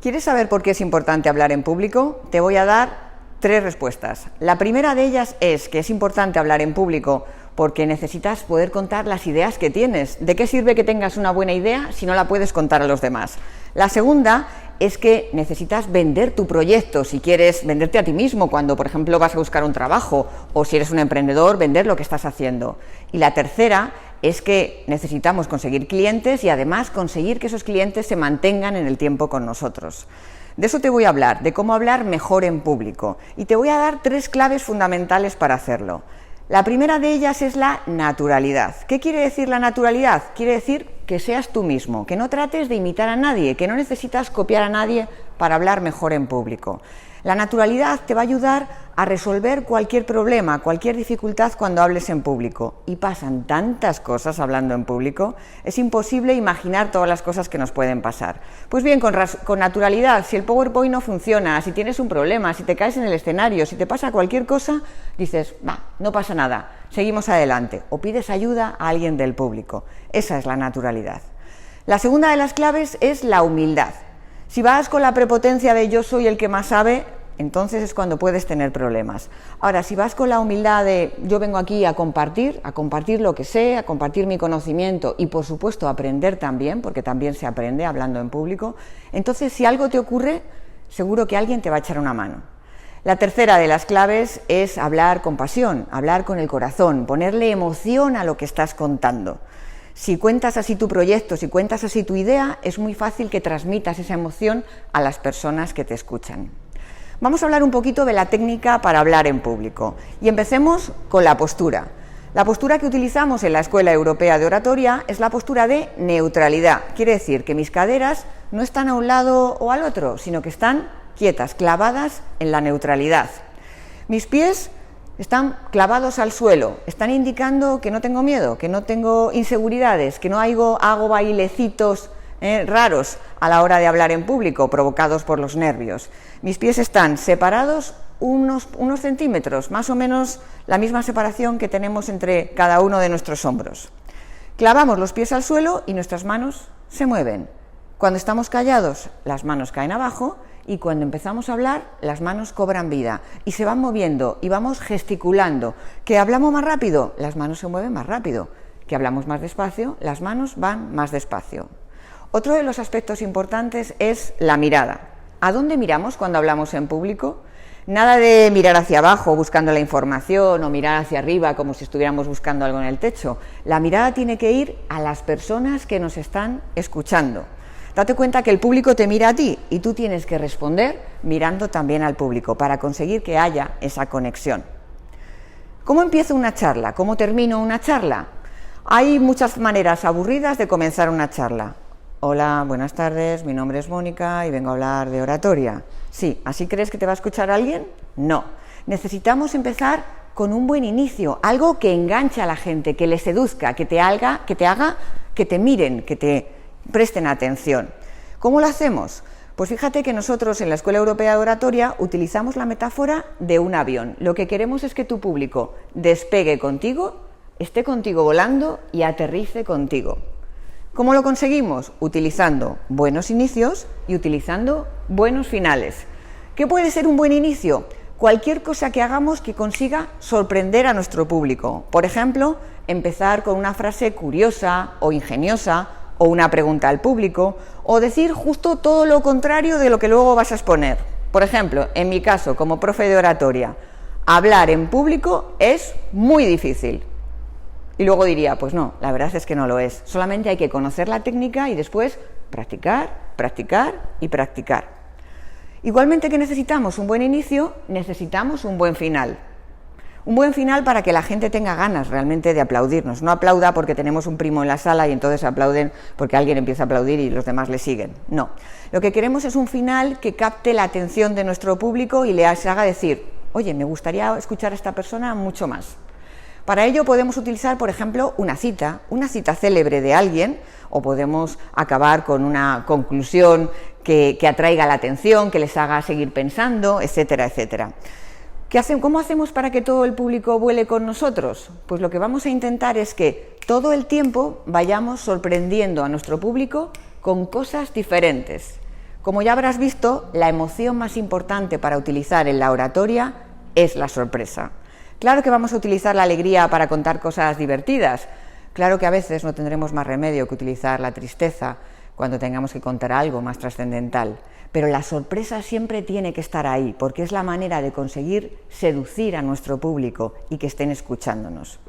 ¿Quieres saber por qué es importante hablar en público? Te voy a dar 3 respuestas. La primera de ellas es que es importante hablar en público porque necesitas poder contar las ideas que tienes. ¿De qué sirve que tengas una buena idea si no la puedes contar a los demás? La segunda es que necesitas vender tu proyecto, si quieres venderte a ti mismo cuando, por ejemplo, vas a buscar un trabajo, o si eres un emprendedor, vender lo que estás haciendo. Y la tercera es que necesitamos conseguir clientes y además conseguir que esos clientes se mantengan en el tiempo con nosotros. De eso te voy a hablar, de cómo hablar mejor en público. Y te voy a dar 3 claves fundamentales para hacerlo. La primera de ellas es la naturalidad. ¿Qué quiere decir la naturalidad? Quiere decir que seas tú mismo, que no trates de imitar a nadie, que no necesitas copiar a nadie para hablar mejor en público. La naturalidad te va a ayudar a resolver cualquier problema, cualquier dificultad cuando hables en público. Y pasan tantas cosas hablando en público, es imposible imaginar todas las cosas que nos pueden pasar. Pues bien, con naturalidad, si el PowerPoint no funciona, si tienes un problema, si te caes en el escenario, si te pasa cualquier cosa, dices, no pasa nada, seguimos adelante. O pides ayuda a alguien del público. Esa es la naturalidad. La segunda de las claves es la humildad. Si vas con la prepotencia de yo soy el que más sabe, entonces es cuando puedes tener problemas. Ahora, si vas con la humildad de yo vengo aquí a compartir lo que sé, a compartir mi conocimiento y por supuesto a aprender también, porque también se aprende hablando en público, entonces si algo te ocurre, seguro que alguien te va a echar una mano. La tercera de las claves es hablar con pasión, hablar con el corazón, ponerle emoción a lo que estás contando. Si cuentas así tu proyecto, si cuentas así tu idea, es muy fácil que transmitas esa emoción a las personas que te escuchan. Vamos a hablar un poquito de la técnica para hablar en público y empecemos con la postura. La postura que utilizamos en la Escuela Europea de Oratoria es la postura de neutralidad. Quiere decir que mis caderas no están a un lado o al otro, sino que están quietas, clavadas en la neutralidad. Mis pies están clavados al suelo, están indicando que no tengo miedo, que no tengo inseguridades, que no hago bailecitos raros a la hora de hablar en público, provocados por los nervios. Mis pies están separados unos centímetros, más o menos la misma separación que tenemos entre cada uno de nuestros hombros. Clavamos los pies al suelo y nuestras manos se mueven. Cuando estamos callados, las manos caen abajo y cuando empezamos a hablar, las manos cobran vida y se van moviendo y vamos gesticulando. ¿Que hablamos más rápido? Las manos se mueven más rápido. ¿Que hablamos más despacio? Las manos van más despacio. Otro de los aspectos importantes es la mirada. ¿A dónde miramos cuando hablamos en público? Nada de mirar hacia abajo buscando la información o mirar hacia arriba como si estuviéramos buscando algo en el techo. La mirada tiene que ir a las personas que nos están escuchando. Date cuenta que el público te mira a ti y tú tienes que responder mirando también al público para conseguir que haya esa conexión. ¿Cómo empiezo una charla? ¿Cómo termino una charla? Hay muchas maneras aburridas de comenzar una charla. Hola, buenas tardes, mi nombre es Mónica y vengo a hablar de oratoria. Sí, ¿así crees que te va a escuchar alguien? No. Necesitamos empezar con un buen inicio, algo que enganche a la gente, que le seduzca, que te haga que te miren, que te presten atención. ¿Cómo lo hacemos? Pues fíjate que nosotros en la Escuela Europea de Oratoria utilizamos la metáfora de un avión. Lo que queremos es que tu público despegue contigo, esté contigo volando y aterrice contigo. ¿Cómo lo conseguimos? Utilizando buenos inicios y utilizando buenos finales. ¿Qué puede ser un buen inicio? Cualquier cosa que hagamos que consiga sorprender a nuestro público. Por ejemplo, empezar con una frase curiosa o ingeniosa o una pregunta al público, o decir justo todo lo contrario de lo que luego vas a exponer. Por ejemplo, en mi caso, como profe de oratoria, hablar en público es muy difícil. Y luego diría, pues no, la verdad es que no lo es. Solamente hay que conocer la técnica y después practicar, practicar y practicar. Igualmente que necesitamos un buen inicio, necesitamos un buen final. Un buen final para que la gente tenga ganas realmente de aplaudirnos. No aplauda porque tenemos un primo en la sala y entonces aplauden porque alguien empieza a aplaudir y los demás le siguen. No. Lo que queremos es un final que capte la atención de nuestro público y les haga decir, oye, me gustaría escuchar a esta persona mucho más. Para ello podemos utilizar, por ejemplo, una cita célebre de alguien, o podemos acabar con una conclusión que atraiga la atención, que les haga seguir pensando, etcétera, etcétera. ¿Cómo hacemos para que todo el público vuele con nosotros? Pues lo que vamos a intentar es que todo el tiempo vayamos sorprendiendo a nuestro público con cosas diferentes, Como ya habrás visto, la emoción más importante para utilizar en la oratoria es la sorpresa. Claro que vamos a utilizar la alegría para contar cosas divertidas, claro que a veces no tendremos más remedio que utilizar la tristeza cuando tengamos que contar algo más trascendental, pero la sorpresa siempre tiene que estar ahí, porque es la manera de conseguir seducir a nuestro público y que estén escuchándonos.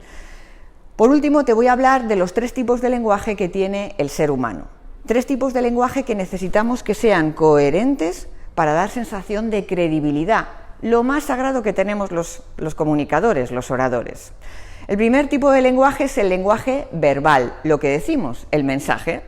Por último, te voy a hablar de los 3 tipos de lenguaje que tiene el ser humano. 3 tipos de lenguaje que necesitamos que sean coherentes para dar sensación de credibilidad, lo más sagrado que tenemos los comunicadores, los oradores. El primer tipo de lenguaje es el lenguaje verbal, lo que decimos, el mensaje.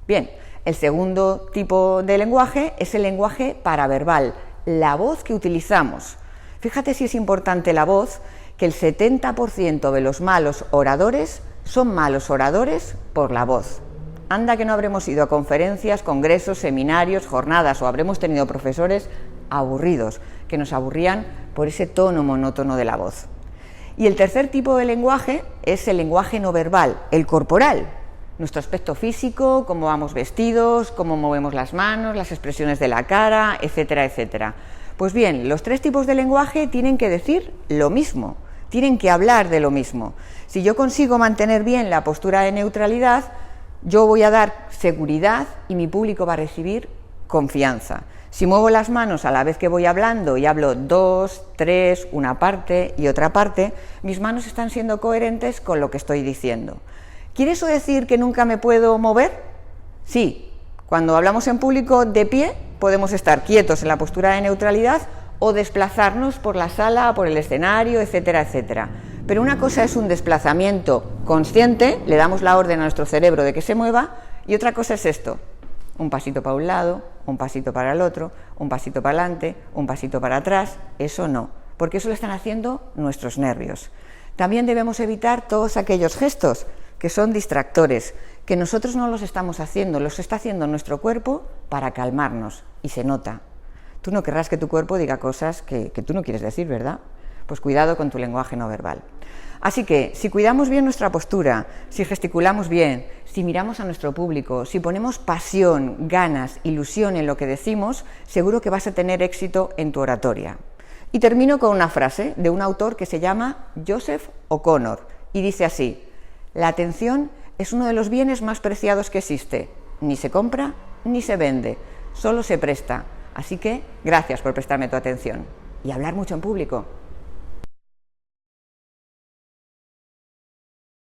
Bien, el segundo tipo de lenguaje es el lenguaje paraverbal, la voz que utilizamos. Fíjate si es importante la voz, que el 70% de los malos oradores son malos oradores por la voz. Anda que no habremos ido a conferencias, congresos, seminarios, jornadas o habremos tenido profesores aburridos, que nos aburrían por ese tono monótono de la voz. Y el tercer tipo de lenguaje es el lenguaje no verbal, el corporal. Nuestro aspecto físico, cómo vamos vestidos, cómo movemos las manos, las expresiones de la cara, etcétera, etcétera. Pues bien, los 3 tipos de lenguaje tienen que decir lo mismo, tienen que hablar de lo mismo. Si yo consigo mantener bien la postura de neutralidad, yo voy a dar seguridad y mi público va a recibir confianza. Si muevo las manos a la vez que voy hablando y hablo 2, 3, una parte y otra parte, mis manos están siendo coherentes con lo que estoy diciendo. ¿Quiere eso decir que nunca me puedo mover? Sí, cuando hablamos en público de pie podemos estar quietos en la postura de neutralidad o desplazarnos por la sala, por el escenario, etcétera, etcétera. Pero una cosa es un desplazamiento consciente, le damos la orden a nuestro cerebro de que se mueva, y otra cosa es esto, un pasito para un lado, un pasito para el otro, un pasito para adelante, un pasito para atrás, eso no, porque eso lo están haciendo nuestros nervios. También debemos evitar todos aquellos gestos que son distractores, que nosotros no los estamos haciendo, los está haciendo nuestro cuerpo para calmarnos, y se nota. Tú no querrás que tu cuerpo diga cosas que tú no quieres decir, ¿verdad? Pues cuidado con tu lenguaje no verbal. Así que, si cuidamos bien nuestra postura, si gesticulamos bien, si miramos a nuestro público, si ponemos pasión, ganas, ilusión en lo que decimos, seguro que vas a tener éxito en tu oratoria. Y termino con una frase de un autor que se llama Joseph O'Connor, y dice así: la atención es uno de los bienes más preciados que existe. Ni se compra ni se vende, solo se presta. Así que, gracias por prestarme tu atención. Y hablar mucho en público.